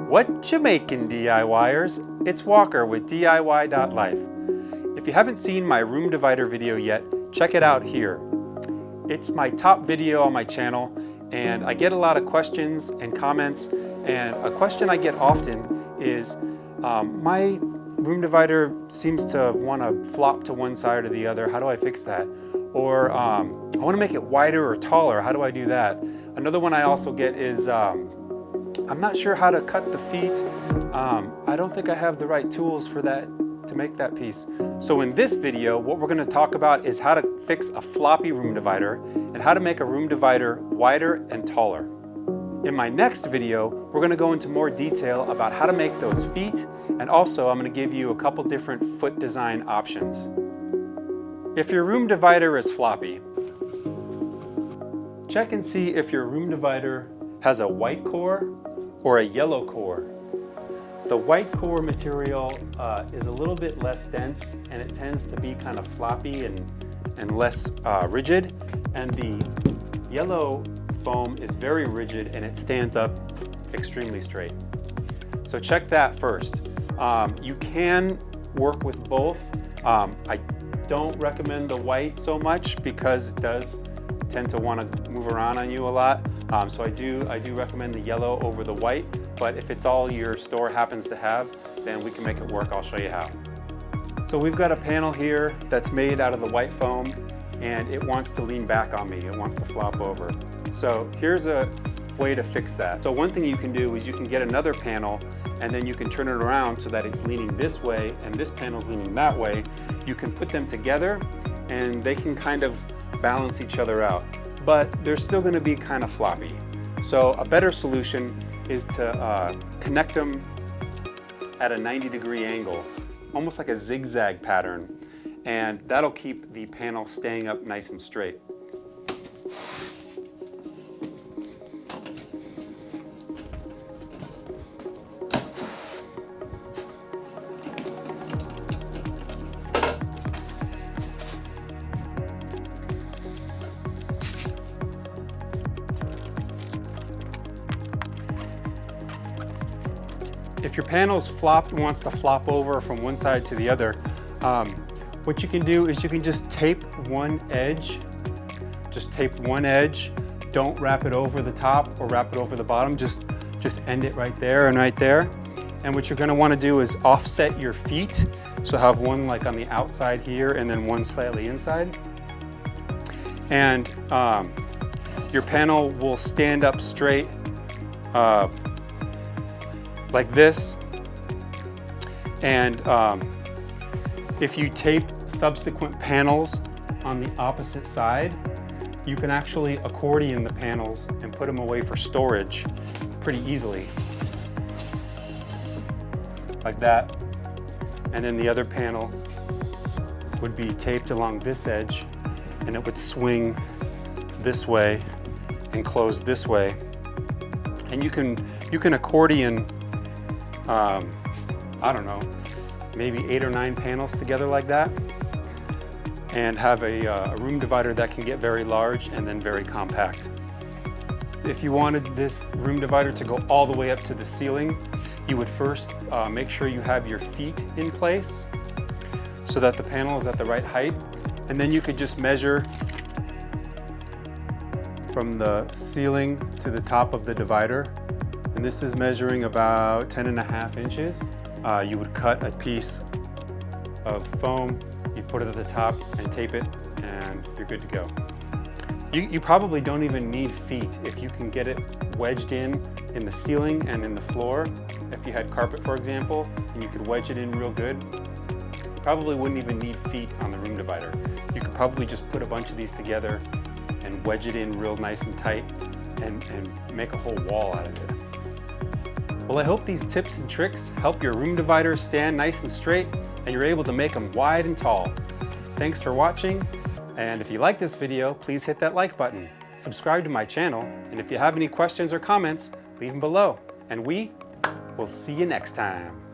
What you making, DIYers? It's Walker with DIWHY.LIFE. If you haven't seen my room divider video yet, check it out here. It's my top video on my channel, and I get a lot of questions and comments, and a question I get often is, my room divider seems to want to flop to one side or the other. How do I fix that? Or I want to make it wider or taller. How do I do that? Another one I also get is, I'm not sure how to cut the feet. I don't think I have the right tools for that, to make that piece. So in this video, what we're going to talk about is how to fix a floppy room divider and how to make a room divider wider and taller. In my next video, we're going to go into more detail about how to make those feet, and also I'm going to give you a couple different foot design options. If your room divider is floppy, check and see if your room divider has a white core or a yellow core. The white core material is a little bit less dense, and it tends to be kind of floppy and less rigid, and the yellow foam is very rigid and it stands up extremely straight. So check that first. You can work with both. I don't recommend the white so much because it does tend to want to move around on you a lot. So I do recommend the yellow over the white, but if it's all your store happens to have, then we can make it work. I'll show you how. So we've got a panel here that's made out of the white foam, and it wants to lean back on me. It wants to flop over. So here's a way to fix that. So one thing you can do is you can get another panel, and then you can turn it around so that it's leaning this way and this panel's leaning that way. You can put them together and they can kind of balance each other out, but they're still going to be kind of floppy. So a better solution is to connect them at a 90-degree angle, almost like a zigzag pattern, and that'll keep the panel staying up nice and straight. If your panel's wants to flop over from one side to the other, what you can do is you can just tape one edge. Just tape one edge. Don't wrap it over the top or wrap it over the bottom. Just end it right there and right there. And what you're going to want to do is offset your feet. So have one like on the outside here and then one slightly inside. And your panel will stand up straight like this, and if you tape subsequent panels on the opposite side, you can actually accordion the panels and put them away for storage pretty easily, like that. And then the other panel would be taped along this edge, and it would swing this way and close this way. And you can accordion I don't know, maybe 8 or 9 panels together like that, and have a room divider that can get very large and then very compact. If you wanted this room divider to go all the way up to the ceiling, you would first make sure you have your feet in place so that the panel is at the right height, and then you could just measure from the ceiling to the top of the divider. And this is measuring about 10.5 inches. You would cut a piece of foam, you put it at the top and tape it, and you're good to go. You probably don't even need feet if you can get it wedged in the ceiling and in the floor. If you had carpet, for example, and you could wedge it in real good, you probably wouldn't even need feet on the room divider. You could probably just put a bunch of these together and wedge it in real nice and tight and make a whole wall out of it. Well, I hope these tips and tricks help your room divider stand nice and straight and you're able to make them wide and tall. Thanks for watching, and if you like this video, please hit that like button. Subscribe to my channel, and if you have any questions or comments, leave them below, and we will see you next time.